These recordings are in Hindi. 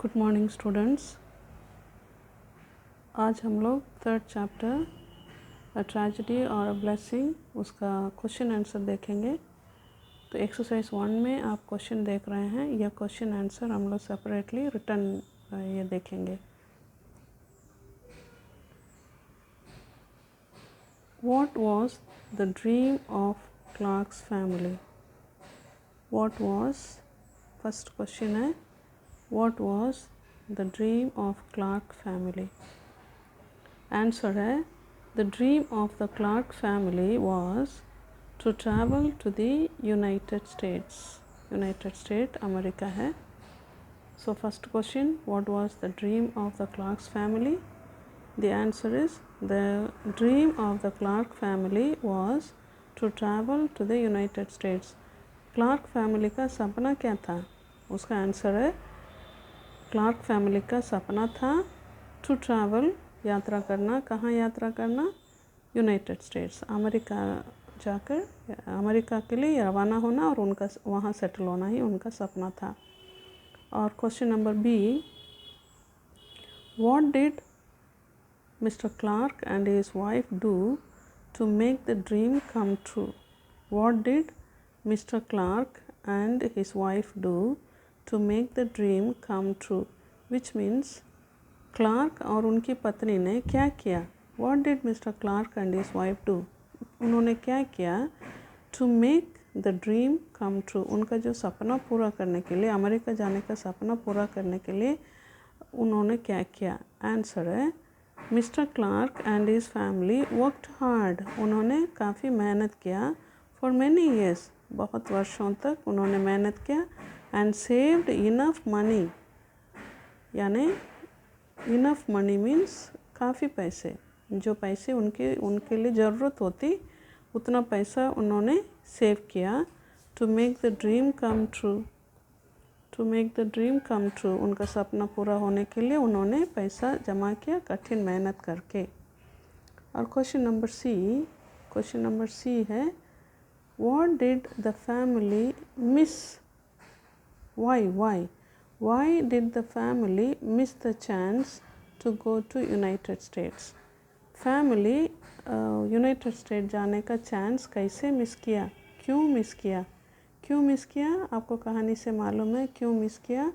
Good morning students. आज हम लोग थर्ड चैप्टर अ ट्रेजेडी और अ ब्लेसिंग उसका क्वेश्चन आंसर देखेंगे। तो एक्सरसाइज 1 में आप क्वेश्चन देख रहे हैं, यह क्वेश्चन आंसर हम लोग सेपरेटली रिटर्न ये देखेंगे। What was the dream of Clark's family? What was, first question है, what was the dream of Clark family? Answer है the dream of the Clark family was to travel to the United States. United State America है। So first question, what was the dream of the Clarks family? The answer is the dream of the Clark family was to travel to the United States. Clark family का सपना क्या था? उसका आंसर है क्लार्क फैमिली का सपना था टू ट्रैवल, यात्रा करना। कहाँ यात्रा करना? यूनाइटेड स्टेट्स, अमेरिका जाकर अमेरिका के लिए रवाना होना और उनका वहाँ सेटल होना ही उनका सपना था। और question number B, what did mister Clark and his wife do to make the dream come true? What did mister Clark and his wife do to make the dream come true? Which means Clark और उनकी पत्नी ने क्या किया? What did mister Clark and his wife do? उन्होंने क्या किया to make the dream come true? उनका जो सपना पूरा करने के लिए, अमेरिका जाने का सपना पूरा करने के लिए उन्होंने क्या किया? आंसर है mister Clark and his family worked hard. उन्होंने काफ़ी मेहनत किया फॉर मैनी ईयर्स, बहुत वर्षों तक उन्होंने मेहनत किया। एंड सेव्ड इनफ मनी, यानी इनफ मनी मीन्स काफ़ी पैसे, जो पैसे उनके लिए ज़रूरत होती उतना पैसा उन्होंने सेव किया। To make the dream come true, to make the dream come true, उनका सपना पूरा होने के लिए उन्होंने पैसा जमा किया कठिन मेहनत करके। और क्वेश्चन नंबर सी है, what did the family miss? Why did the family miss the chance to go to United States? Family United State जाने का चांस कैसे मिस किया? क्यों मिस किया? आपको कहानी से मालूम है क्यों मिस किया।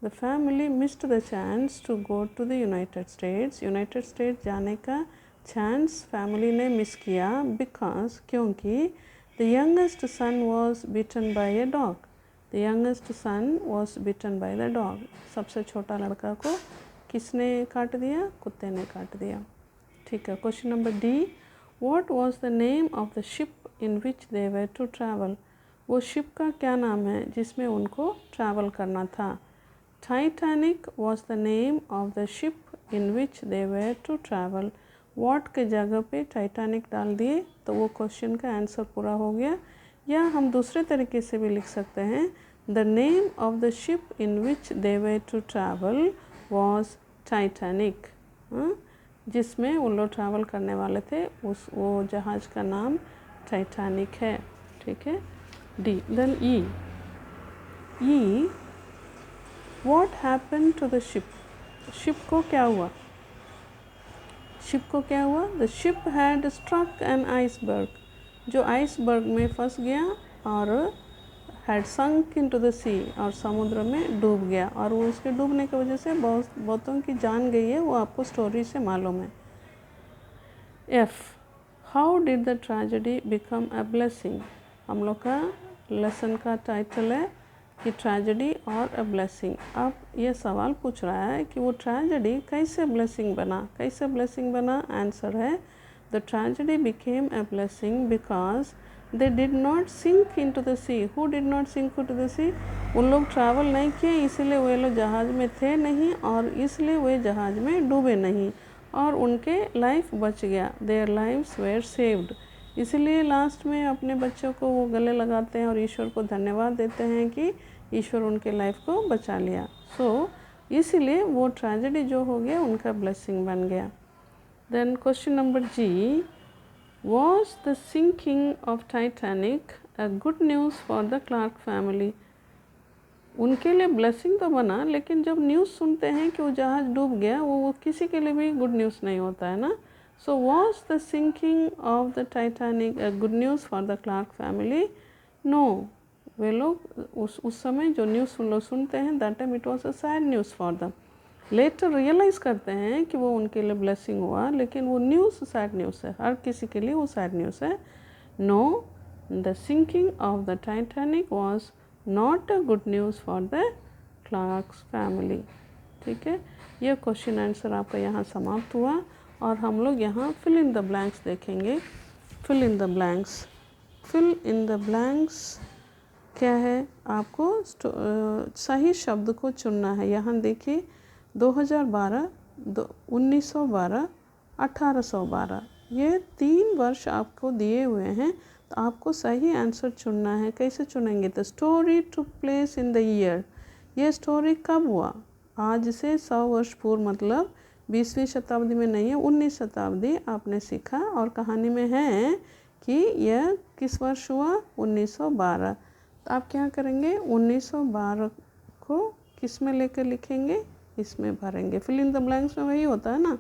The family missed the chance to go to the United States. United State जाने का चांस फैमिली ने मिस किया बिकॉज, क्योंकि the youngest son was bitten by a dog. The youngest son was bitten by the dog. सबसे छोटा लड़का को किसने काट दिया? कुत्ते ने काट दिया। ठीक है। Question number D, what was the name of the ship in which they were to travel? वो शिप का क्या नाम है जिसमें उनको ट्रैवल करना था? Titanic was the name of the ship in which they were to travel. What के जगह पे टाइटैनिक डाल दिए तो वो क्वेश्चन का आंसर पूरा हो गया। या हम दूसरे तरीके से भी लिख सकते हैं, the name of the ship in which they were to travel was Titanic. जिसमें वो लोग ट्रैवल करने वाले थे वो जहाज़ का नाम टाइटैनिक है। ठीक है। D. Then E, what happened to the ship? Ship को क्या हुआ? The ship had struck an iceberg, जो आइसबर्ग में फंस गया और had sunk into the sea, और समुद्र में डूब गया, और वो उसके डूबने की वजह से बहुतों की जान गई है, वो आपको स्टोरी से मालूम है। F, how did the tragedy become a blessing? हम लोग का लेसन का टाइटल है कि ट्रेजेडी और अ ब्लेसिंग। अब ये सवाल पूछ रहा है कि वो ट्रेजेडी कैसे ब्लेसिंग बना? आंसर है the tragedy became a blessing because they did not sink into the sea. Who did not sink into the sea? उन लोग ट्रैवल नहीं किए, इसलिए वे लोग जहाज़ में थे नहीं और इसलिए वे जहाज़ में डूबे नहीं और उनके लाइफ बच गया। Their lives were saved. इसलिए लास्ट में अपने बच्चों को वो गले लगाते हैं और ईश्वर को धन्यवाद देते हैं कि ईश्वर उनके लाइफ को बचा लिया। सो इसलिए वो ट्रेजेडी जो हो गया उनका ब्लेसिंग बन गया। Then question number G, was the sinking of Titanic a good news for the Clark family? उनके लिए ब्लेसिंग तो बना, लेकिन जब न्यूज़ सुनते हैं कि वो जहाज़ डूब गया, वो किसी के लिए भी गुड न्यूज़ नहीं होता है ना. So was the sinking of the Titanic a good news for the Clark family? No. वे लोग उस समय जो न्यूज़ सुनते हैं, that time it was a sad news for them. Later realise करते हैं कि वो उनके लिए ब्लेसिंग हुआ, लेकिन वो न्यूज़ सैड न्यूज़ है, हर किसी के लिए वो सैड न्यूज़ है. No, the sinking of the Titanic was not a good news for the Clarks family. ठीक है, यह क्वेश्चन आंसर आपका यहाँ समाप्त हुआ. और हम लोग यहाँ फिल इन द ब्लैंक्स देखेंगे. Fill in the blanks. Fill in the blanks क्या है? आपको सही शब्द को चुनना है. यहाँ देखिए 2012, 1912, 1812, ये 3 वर्ष आपको दिए हुए हैं. तो आपको सही आंसर चुनना है. कैसे चुनेंगे? The story took place in the year. ये स्टोरी कब हुआ? आज से 100 वर्ष पूर्व, मतलब 20वीं शताब्दी में नहीं है, 19 शताब्दी आपने सीखा. और कहानी में है कि यह किस वर्ष हुआ? 1912. तो आप क्या करेंगे? 1912 को किस में लेकर लिखेंगे? इसमें भरेंगे. फिल इन द ब्लैंक्स में वही होता है ना,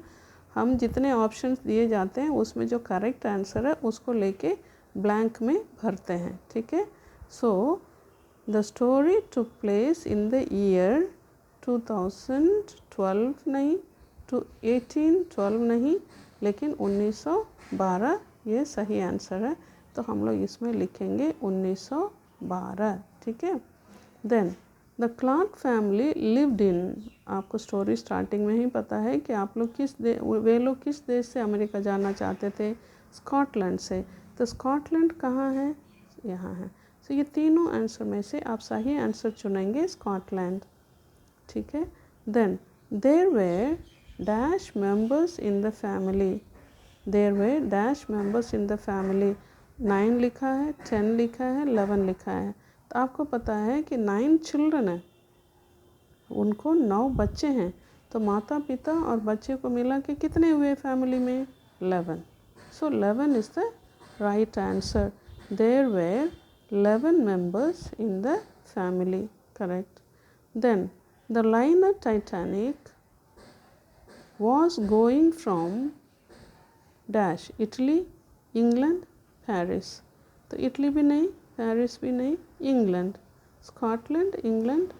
हम जितने ऑप्शंस दिए जाते हैं उसमें जो करेक्ट आंसर है उसको लेके ब्लैंक में भरते हैं. ठीक है. So the story took place in the year 2012 नहीं, 1812 नहीं, लेकिन 1912 ये सही आंसर है. तो हम लोग इसमें लिखेंगे 1912. ठीक है. Then the Clark family lived in. आपको स्टोरी स्टार्टिंग में ही पता है कि आप लोग वे लोग किस देश से अमेरिका जाना चाहते थे? स्कॉटलैंड से. तो स्कॉटलैंड कहाँ है? यहाँ है. तो ये तीनों आंसर में से आप सही आंसर चुनेंगे, स्कॉटलैंड. ठीक है. Then there were dash members in the family. There were dash members in the family. 9 लिखा है, 10 लिखा है, 11 लिखा है. तो आपको पता है कि 9 चिल्ड्रन है, उनको 9 बच्चे हैं. तो माता पिता और बच्चे को मिला के कितने हुए फैमिली में? 11. So 11 is the right answer. There were 11 members in the family. Correct. Then the liner Titanic was going from dash Italy, England, Paris. तो इटली भी नहीं, पेरिस भी नहीं, इंग्लैंड. स्कॉटलैंड, इंग्लैंड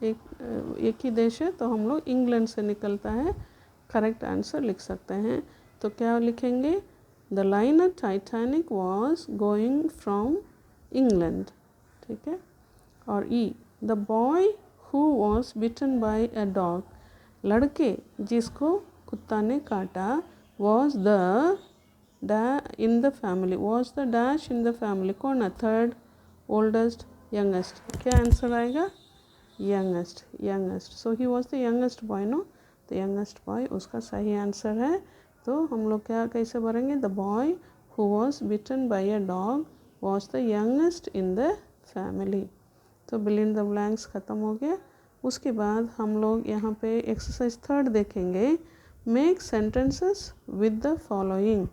एक ही देश है, तो हम लोग इंग्लैंड से निकलता है. करेक्ट आंसर लिख सकते हैं. तो क्या लिखेंगे? The liner Titanic was going from England. ठीक है. और E the boy who was bitten by a dog. लड़के जिसको कुत्ता ने काटा, was the in the family. Was the dash in the family. कौन है? Third, oldest, youngest. क्या आंसर आएगा? Youngest. Youngest. So he was the youngest boy. No, the youngest boy उसका सही आंसर है. तो हम लोग क्या कैसे भरेंगे? The boy who was bitten by a dog was the youngest in the family. तो फिल इन द ब्लैंक्स ख़त्म हो गया. उसके बाद हम लोग यहाँ पे एक्सरसाइज 3 देखेंगे. Make sentences with the following.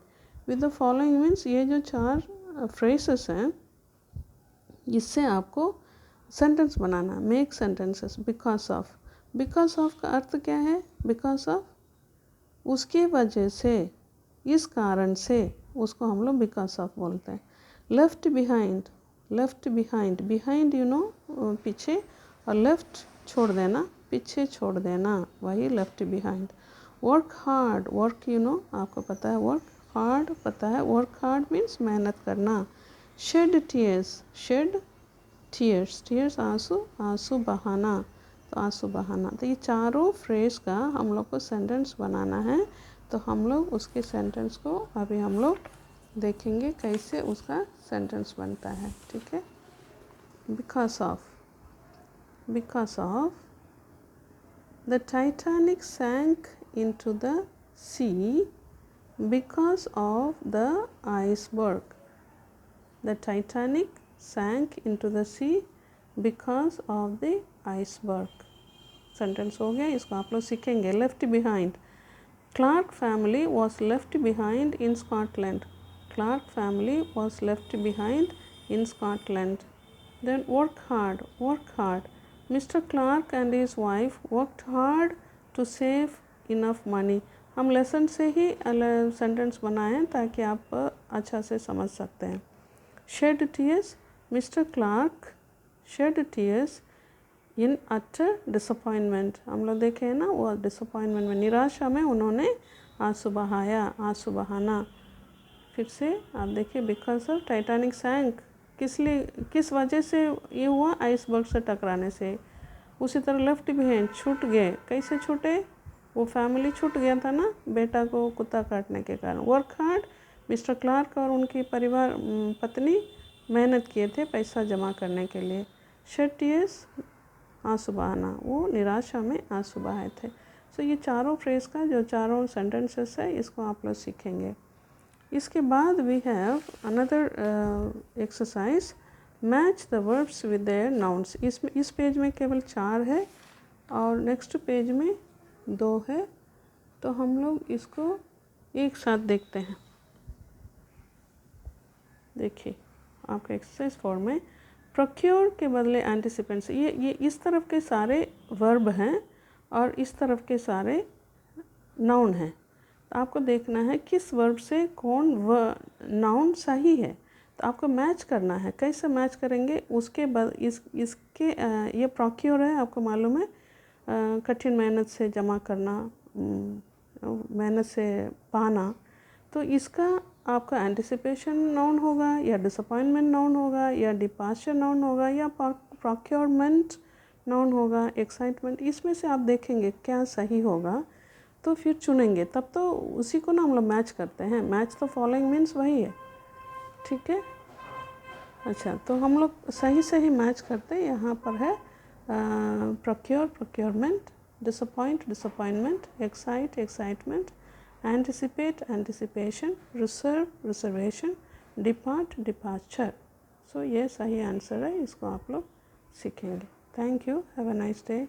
With the following means ये जो 4 फ्रेजेस हैं, इससे आपको sentence banana. Make sentences. Because of. Because of का अर्थ क्या है? बिकॉज ऑफ, उसके वजह से, इस कारण से, उसको हम लोग बिकॉज ऑफ बोलते हैं. Left behind. Left behind. Behind you know पीछे, और लेफ्ट छोड़ देना, पीछे छोड़ देना, वही left behind. Work hard. Work you know आपको पता है, वर्क हार्ड पता है. वर्क हार्ड मीन्स मेहनत करना. Shed tears. Shed tears. Tears आंसू, आंसू बहाना. तो आंसू बहाना. तो ये चारों फ्रेज का हम लोग को सेंटेंस बनाना है. तो हम लोग उसके सेंटेंस को अभी हम लोग देखेंगे कैसे उसका सेंटेंस बनता है. ठीक है. Because of. Because of the Titanic sank into the sea because of the iceberg. The Titanic sank into the sea because of the iceberg. Sentence हो गया. इसको आप लोग सीखेंगे. Left behind. Clark family was left behind in Scotland. Clark family was left behind in Scotland. Then work hard. Work hard. Mister Clark and his wife worked hard to save enough money. हम लेसन से ही सेंटेंस बनाए हैं ताकि आप अच्छा से समझ सकते हैं। Shed tears, mister Clark shed tears in utter disappointment. हम लोग देखे हैं ना, वो डिसअपॉइंटमेंट में, निराशा में उन्होंने आंसू बहाया, आंसू बहाना। फिर से आप देखिए, बिकॉज ऑफ टाइटैनिक सैंक, किस वजह से ये हुआ, आइसबर्ग से टकराने से। उसी तरह लेफ्ट बिहाइंड, छूट गए, कैसे छूटे, वो फैमिली छूट गया था ना बेटा को कुत्ता काटने के कारण। वर्क हार्ड, मिस्टर क्लार्क और उनकी परिवार पत्नी मेहनत किए थे पैसा जमा करने के लिए। शेड टीयर्स, आंसू बहाना, वो निराशा में आंसू बहाए थे। सो ये चारों फ्रेज का जो चारों सेंटेंसेस है, इसको आप लोग सीखेंगे। इसके बाद we have another exercise, match the verbs with their nouns. इस पेज में केवल 4 है और नेक्स्ट पेज में 2 है, तो हम लोग इसको एक साथ देखते हैं। देखिए आपका एक्सरसाइज 4 में प्रोक्योर के बदले एंटिसिपेंट्स, ये इस तरफ के सारे वर्ब हैं और इस तरफ के सारे नाउन हैं। तो आपको देखना है किस वर्ब से कौन नाउन सही है, तो आपको मैच करना है। कैसे मैच करेंगे, उसके बाद इसके ये प्रोक्योर है, आपको मालूम है, कठिन मेहनत से जमा करना, मेहनत से पाना। तो इसका आपका एंटिसिपेशन नाउन होगा या डिसअपॉइंटमेंट नाउन होगा या डिपार्चर नाउन होगा या प्रोक्योरमेंट नाउन होगा, एक्साइटमेंट। इसमें से आप देखेंगे क्या सही होगा तो फिर चुनेंगे, तब तो उसी को ना हम लोग मैच करते हैं। मैच तो फॉलोइंग मीन्स वही है, ठीक है। अच्छा, तो हम लोग सही से ही मैच करते हैं। यहाँ पर है procure, procurement, disappoint, disappointment, excite, excitement, anticipate, anticipation, reserve, reservation, depart, departure. So ये सही आंसर है, इसको आप लोग सीखेंगे। Thank you, have a nice day.